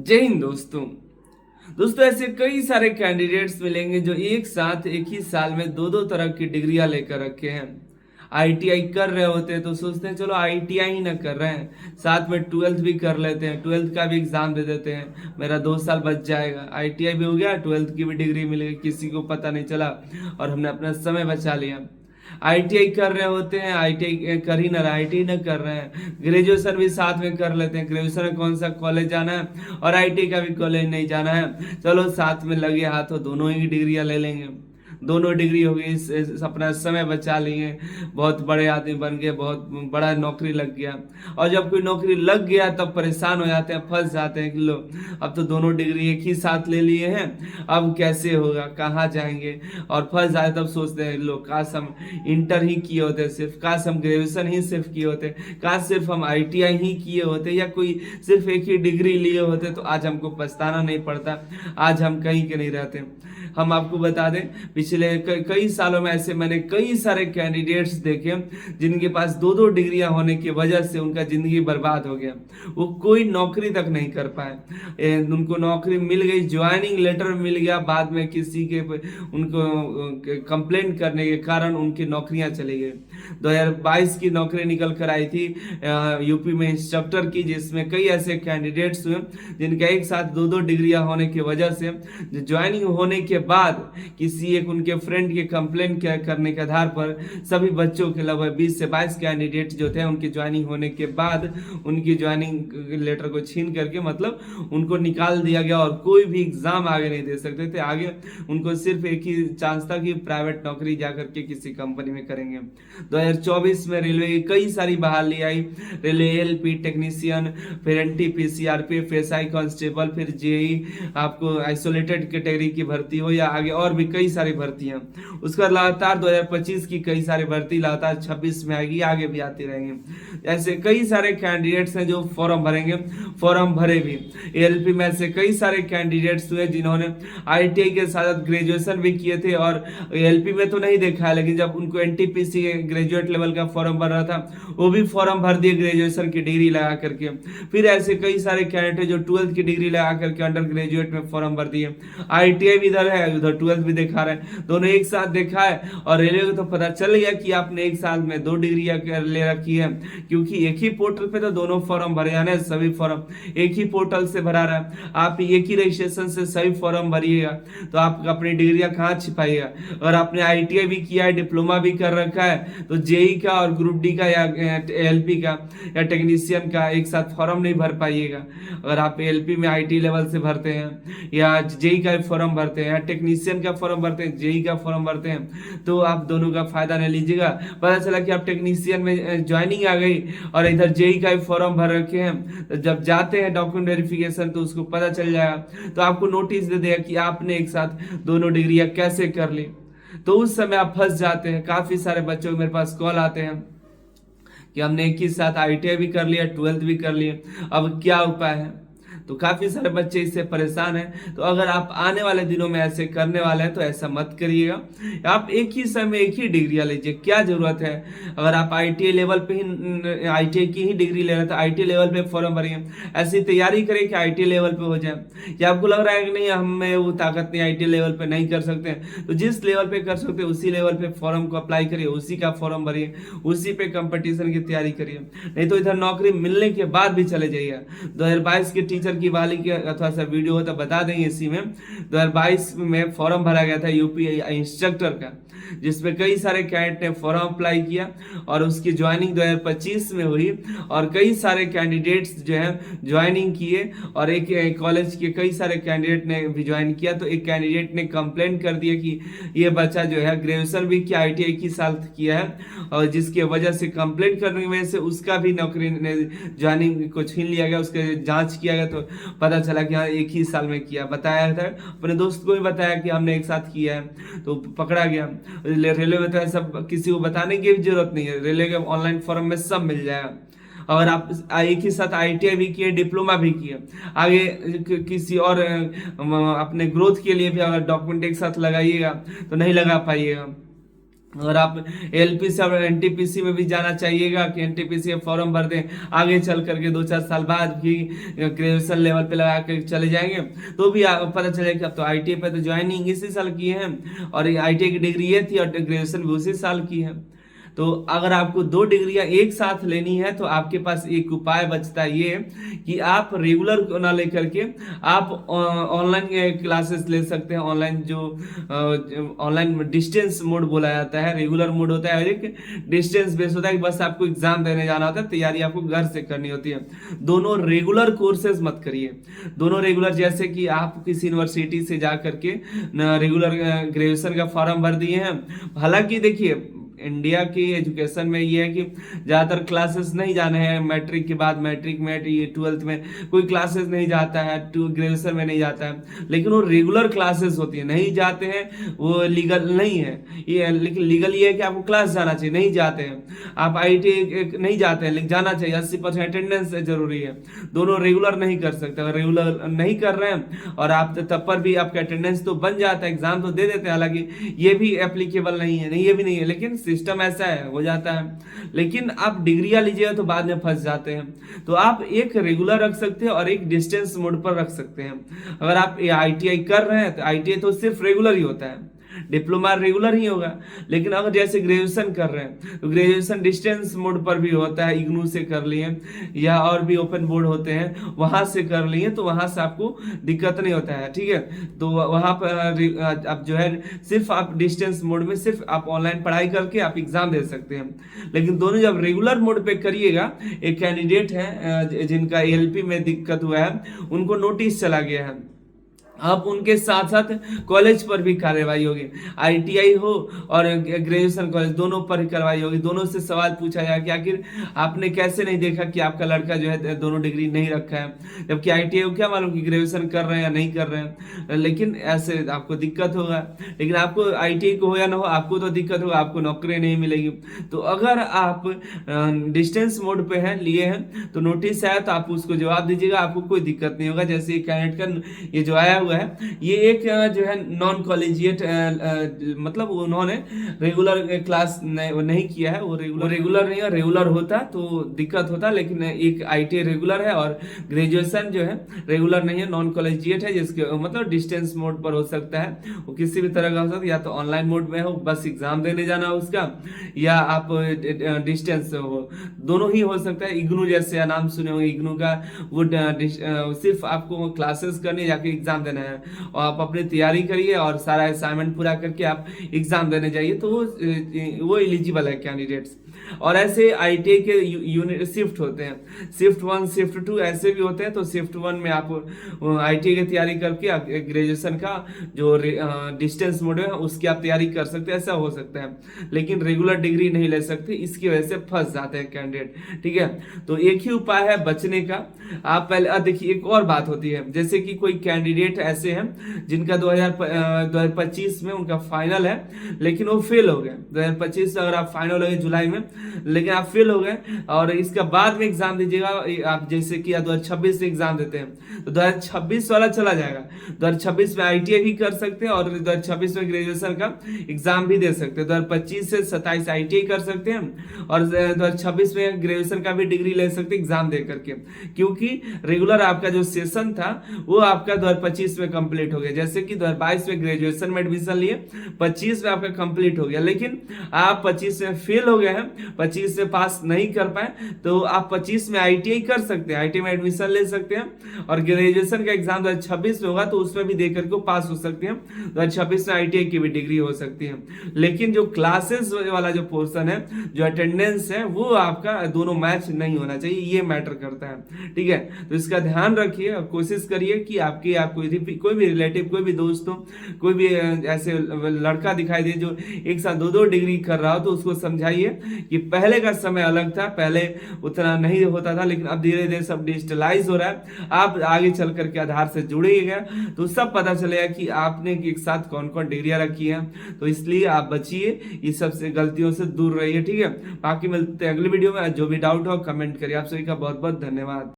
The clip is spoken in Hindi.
जय हिंद दोस्तों। ऐसे कई सारे कैंडिडेट्स मिलेंगे जो एक साथ एक ही साल में दो दो तरह की डिग्रियां लेकर रखे हैं। आईटीआई कर रहे होते हैं तो सोचते हैं चलो आईटीआई ही ना कर रहे हैं, साथ में ट्वेल्थ भी कर लेते हैं, ट्वेल्थ का भी एग्जाम दे देते हैं, मेरा 2 साल बच जाएगा, आईटीआई भी हो गया, ट्वेल्थ की भी डिग्री मिल गई, किसी को पता नहीं चला और हमने अपना समय बचा लिया। आईटीआई कर रहे होते हैं, आईटीआई कर ही ना रहे, आईटीआई ना कर रहे हैं, ग्रेजुएशन भी साथ में कर लेते हैं, ग्रेजुएशन में कौन सा कॉलेज जाना है और आईटीआई का भी कॉलेज नहीं जाना है, चलो साथ में लगे हाथों दोनों ही डिग्रियां ले लेंगे। दोनों डिग्री हो गई, अपना समय बचा लिए, बहुत बड़े आदमी बन गए, बहुत बड़ा नौकरी लग गया। और जब कोई नौकरी लग गया तब परेशान हो जाते हैं, फंस जाते हैं कि लो अब तो दोनों डिग्री एक ही साथ ले लिए हैं, अब कैसे होगा, कहाँ जाएंगे, और फंस जाए तब सोचते हैं लो काश हम इंटर ही किए होते, सिर्फ काश हम ग्रेजुएशन ही सिर्फ किए होते, काश सिर्फ हम आईटीआई ही किए होते या कोई सिर्फ एक ही डिग्री लिए होते तो आज हमको पछताना नहीं पड़ता, आज हम कहीं के नहीं रहते। हम आपको बता दें पिछले कई सालों में ऐसे मैंने कई सारे कैंडिडेट्स देखे जिनके पास दो दो डिग्रियां होने की वजह से उनका जिंदगी बर्बाद हो गया, वो कोई नौकरी तक नहीं कर पाए। उनको नौकरी मिल गई, ज्वाइनिंग लेटर मिल गया, बाद में किसी के उनको कंप्लेंट करने के कारण उनकी नौकरियां चली गई। 2022 की नौकरी निकल कर आई थी यूपी में इंस्ट्रक्टर की, जिसमें कई ऐसे कैंडिडेट्स हुए जिनका एक साथ दो दो डिग्रियां होने की वजह से ज्वाइनिंग होने के बाद किसी एक उनके फ्रेंड के कंप्लेन करने के आधार पर सभी बच्चों के लगभग 20 से 22 कैंडिडेट जो थे उनकी ज्वाइनिंग होने के बाद उनकी ज्वाइनिंग लेटर को छीन करके मतलब उनको निकाल दिया गया और कोई भी एग्जाम आगे नहीं दे सकते थे। आगे उनको सिर्फ एक ही चांस था कि प्राइवेट नौकरी जाकर के किसी कंपनी में करेंगे। 2024 में रेलवे की कई सारी बहाली आई, रेलवे एलपी टेक्नीशियन, फिर एनटीपी, सीआरपीएफ, एसआई कांस्टेबल, फिर जेई, आपको आइसोलेटेड कैटेगरी की भर्ती हो या आगे और भी कई सारी भर्तियां। उसका लगातार 2025 की कई सारी भर्ती लगातार 26 में आएगी, आगे भी आती रहेंगी। ऐसे कई सारे कैंडिडेट्स हैं जो फॉर्म भरेंगे, फॉर्म भरे भी। एलपी में ऐसे कई सारे कैंडिडेट्स हुए जिन्होंने आईटीआई के साथ ग्रेजुएशन भी किए थे और एलपी में तो नहीं देखा है, लेकिन जब उनको एनटीपीसी ग्रेजुएट लेवल का फॉर्म भर रहा था वो भी फॉर्म भर दिए ग्रेजुएशन की डिग्री लगा करके। फिर ऐसे कई सारे कैंडिडेट जो 12th की डिग्री लगा करके अंडर ग्रेजुएट में फॉर्म भर दिए। आईटीआई भी इधर है, उधर 12th भी दिखा रहे हैं, दोनों एक साथ देखा है। और रेलवे को तो पता चल गया कि आपने एक साल में दो डिग्रियां ले रखी है, क्योंकि एक ही पोर्टल पे तो दोनों फॉर्म भरे, यानी सभी फॉर्म एक ही पोर्टल से भरा रहा है। आप एक ही रजिस्ट्रेशन से सभी फॉर्म भरिएगा तो आप अपनी डिग्रियां कहाँ छिपाइएगा। अगर आपने आईटीआई भी किया है, डिप्लोमा भी कर रखा है, तो जेई का और ग्रुप डी का या एलपी का या टेक्नीशियन का एक साथ फॉर्म नहीं भर पाइएगा। अगर आप एलपी में आईटी लेवल से भरते हैं या जेई का फॉर्म भरते हैं या टेक्नीशियन का फॉर्म भरते हैं, जेई का फॉर्म भरते हैं, तो आप दोनों का फायदा नहीं लीजिएगा। पता चला कि आप टेक्नीशियन में ज्वाइनिंग आ गई और इधर जेई का फॉर्म भर रखे हैं, तो जब जाते हैं डॉक्यूमेंट वेरिफिकेशन तो उसको पता चल जाएगा, तो आपको नोटिस दे देगा कि आपने एक साथ दोनों डिग्रियां कैसे कर ली। तो उस समय आप फंस जाते हैं। काफी सारे बच्चों मेरे पास कॉल आते हैं कि हमने एक ही साथ आईटीआई भी कर लिया, 12th भी कर लिए, अब क्या उपाय है। तो काफी सारे बच्चे इससे परेशान हैं। तो अगर आप आने वाले दिनों में ऐसे करने वाले हैं तो ऐसा मत करिएगा। आप एक ही समय एक ही डिग्रियां लीजिए, क्या जरूरत है। अगर आप आईटीआई लेवल पे ही आईटीआई की ही डिग्री ले रहे हैं तो आईटीआई लेवल पे फॉर्म भरिए, ऐसी तैयारी करें कि आईटीआई लेवल पे हो जाए। या आपको लग रहा है कि नहीं हमें वो ताकत नहीं, आईटीआई लेवल पे नहीं कर सकते, तो जिस लेवल पे कर सकते उसी लेवल पे फॉर्म को अप्लाई करिए, उसी का फॉर्म भरिए, उसी पे कंपटीशन की तैयारी करिए। नहीं तो इधर नौकरी मिलने के बाद भी चले जाइए। 2022 के टीचर की वाली के अथवा सा वीडियो हो तो बता देंगे इसी में। 2022 में फॉर्म भरा गया था यूपी इंस्ट्रक्टर का, जिसमें कई सारे कैंडिडेट ने फॉर्म अप्लाई किया और उसकी ज्वाइनिंग 2025 में हुई और कई सारे कैंडिडेट्स जो है ज्वाइनिंग किए और एक कॉलेज के कई सारे कैंडिडेट ने भी ज्वाइन किया। तो एक कैंडिडेट ने कंप्लेन कर दिया कि ये बच्चा जो है ग्रेजुएशन भी किया, आईटीआई की साल किया है, और जिसकी वजह से कंप्लेन करने की वजह से उसका भी नौकरी ज्वाइनिंग को छीन लिया गया। उसके जांच किया गया तो पता चला कि हाँ एक ही साल में किया। बताया था, अपने दोस्त को भी बताया कि हमने एक साथ किया है, तो पकड़ा गया। रेलवे में तो ऐसा किसी को बताने की भी जरूरत नहीं है, रेलवे के ऑनलाइन फॉर्म में सब मिल जाएगा। अगर आप एक ही साथ आईटीआई भी किए, डिप्लोमा भी किए, आगे किसी और अपने ग्रोथ के लिए भी अगर डॉक्यूमेंट एक साथ लगाइएगा तो नहीं लगा पाइएगा। अगर आप एलपीसी और एनटीपीसी में भी जाना चाहिएगा कि एनटीपीसी फॉर्म भर दें, आगे चल करके 2-4 साल बाद भी ग्रेजुएशन लेवल पे लगा के चले जाएंगे, तो भी पता चलेगा कि अब तो आईटीआई पे तो ज्वाइनिंग इसी साल की है, और आईटीआई की डिग्री ये थी और ग्रेजुएशन भी उसी साल की है। तो अगर आपको 2 डिग्रियां एक साथ लेनी है तो आपके पास एक उपाय बचता है, ये कि आप रेगुलर ना लेकर के आप ऑनलाइन क्लासेस ले सकते हैं। ऑनलाइन जो ऑनलाइन डिस्टेंस मोड बोला जाता है, रेगुलर मोड होता है, एक डिस्टेंस बेस होता है कि बस आपको एग्जाम देने जाना होता है, तैयारी आपको घर से करनी होती है। दोनों रेगुलर कोर्सेज मत करिए, दोनों रेगुलर जैसे कि आप किसी यूनिवर्सिटी से जा करके रेगुलर ग्रेजुएशन का फॉर्म भर दिए हैं। हालांकि देखिए इंडिया की एजुकेशन में ये है कि ज़्यादातर क्लासेस नहीं जाने हैं, मैट्रिक के बाद मैट्रिक में ये 12th में कोई क्लासेस नहीं जाता है, ग्रेजुएशन में नहीं जाता है, लेकिन वो रेगुलर क्लासेस होती है, नहीं जाते हैं वो लीगल नहीं है ये, लेकिन लीगल ये है कि आपको क्लास जाना चाहिए, नहीं जाते हैं आप आईटी नहीं जाते हैं लेकिन जाना चाहिए, 80% अटेंडेंस जरूरी है। दोनों रेगुलर नहीं कर सकते, अगर रेगुलर नहीं कर रहे हैं और आप तब पर भी आपका अटेंडेंस तो बन जाता है, एग्जाम तो दे देते हैं, हालांकि ये भी एप्लीकेबल नहीं है, नहीं ये भी नहीं है, लेकिन सिस्टम ऐसा है, हो जाता है। लेकिन आप डिग्रियां लीजिएगा तो बाद में फंस जाते हैं। तो आप एक रेगुलर रख सकते हैं और एक डिस्टेंस मोड पर रख सकते हैं। अगर आप आईटीआई कर रहे हैं तो आईटीआई तो सिर्फ रेगुलर ही होता है, डिप्लोमा रेगुलर ही होगा। लेकिन अगर जैसे ग्रेजुएशन कर रहे हैं तो ग्रेजुएशन डिस्टेंस मोड पर भी होता है, इग्नू से कर लिए या और भी ओपन बोर्ड होते हैं वहां से कर लिए, तो वहां से आपको दिक्कत नहीं होता है, ठीक है। तो वहां पर आप जो है सिर्फ आप डिस्टेंस मोड में सिर्फ आप ऑनलाइन पढ़ाई करके आप एग्जाम दे सकते हैं। लेकिन दोनों जब रेगुलर मोड पे करिएगा, एक कैंडिडेट है जिनका एलपी में दिक्कत हुआ है, उनको नोटिस चला गया है, अब उनके साथ साथ कॉलेज पर भी कार्रवाई होगी, आईटीआई हो और ग्रेजुएशन कॉलेज दोनों पर कार्रवाई होगी। दोनों से सवाल पूछा जाएगा कि आखिर आपने कैसे नहीं देखा कि आपका लड़का जो है दोनों डिग्री नहीं रखा है, जबकि आईटीआई को क्या मालूम कि ग्रेजुएशन कर रहे हैं या नहीं कर रहे हैं। लेकिन ऐसे आपको दिक्कत होगा, लेकिन आपको आईटीआई को हो या ना हो आपको तो दिक्कत होगा, आपको नौकरी नहीं मिलेगी। तो अगर आप डिस्टेंस मोड पे हैं लिए हैं तो नोटिस आया तो आप उसको जवाब दीजिएगा, आपको कोई दिक्कत नहीं होगा। जैसे कैंडिडेट का ये जो आया है, ये एक जो है नॉन कॉलेजिएट, मतलब उन्होंने रेगुलर क्लास नहीं किया है, वो रेगुलर नहीं है, रेगुलर होता तो दिक्कत होता, लेकिन एक आईटीआई रेगुलर है और ग्रेजुएशन जो है रेगुलर नहीं है, नॉन कॉलेजिएट है, जिसके मतलब डिस्टेंस मोड पर हो सकता है, वो किसी भी तरह का हो सकता है, या तो ऑनलाइन मोड में हो बस एग्जाम देने जाना उसका, या आप डिस्टेंस हो, दोनों ही हो सकता है। इग्नू जैसे नाम सुने होंगे, इग्नू का वो सिर्फ आपको क्लासेस करनी जाके एग्जाम देना है, और आप अपनी तैयारी करिए और सारा असाइनमेंट पूरा करके आप एग्जाम देने जाइए, तो वो एलिजिबल है कैंडिडेट्स। और ऐसे आईटीआई के यूनिट शिफ्ट होते हैं, शिफ्ट 1 शिफ्ट 2 ऐसे भी होते हैं। तो शिफ्ट 1 में आप आईटीआई की तैयारी करके ग्रेजुएशन का जो डिस्टेंस मोड है उसकी आप तैयारी कर सकते हैं, ऐसा हो सकता है। लेकिन रेगुलर डिग्री नहीं ले सकते, इसकी वजह से फंस जाते हैं कैंडिडेट, ठीक है। तो एक ही उपाय है बचने का। आप पहले देखिए, एक और बात होती है, जैसे कि कोई कैंडिडेट ऐसे हैं जिनका 2025 में उनका फाइनल है, लेकिन वो फेल हो गए। 2025 अगर आप फाइनल हो गए जुलाई में, लेकिन आप फेल हो गए और इसका बाद में एग्जाम दीजिएगा, आप जैसे कि 2026 से एग्जाम देते हैं तो 2026 वाला चला जाएगा। 2026 में आईटीआई भी कर सकते हैं और 2026 में ग्रेजुएशन का एग्जाम भी दे सकते हैं। 2025 से 27 आईटीआई कर सकते हैं और 2026 में ग्रेजुएशन का भी डिग्री ले सकते हैं एग्जाम दे करके, क्योंकि रेगुलर आपका जो सेशन था वो आपका 2025 में कंप्लीट हो गया। जैसे कि 2022 में ग्रेजुएशन में एडमिशन लिए, 25 में आपका कंप्लीट हो गया, लेकिन आप 25 में फेल हो गए हैं, 25 में पास नहीं कर पाए, तो आप 25 में आईटीआई कर सकते हैं, आईटीआई में एडमिशन ले सकते हैं और ग्रेजुएशन का एग्जाम 2026 में होगा तो उसमें भी देकर के पास हो सकते हैं, 2026 में आईटीआई की भी डिग्री हो सकती है। लेकिन जो क्लासेस वाला जो पोर्शन है, जो अटेंडेंस है, वो आपका दोनों मैच नहीं होना चाहिए, ये मैटर करता है, ठीक है। तो इसका ध्यान रखिए और कोशिश करिए कि आपके या कोई भी रिलेटिव, कोई भी दोस्त हो, कोई भी ऐसे लड़का दिखाई दे जो एक साथ 2-2 डिग्री कर रहा हो, तो उसको समझाइए कि पहले का समय अलग था, पहले उतना नहीं होता था, लेकिन अब धीरे धीरे सब डिजिटलाइज हो रहा है। आप आगे चल करके आधार से जुड़िएगा तो सब पता चलेगा कि आपने एक साथ कौन कौन डिग्रियां रखी है। तो इसलिए आप बचिए, ये सबसे गलतियों से दूर रहिए, ठीक है। बाकी मिलते हैं अगले वीडियो में। जो भी डाउट हो कमेंट करिए। आप सभी का बहुत बहुत धन्यवाद।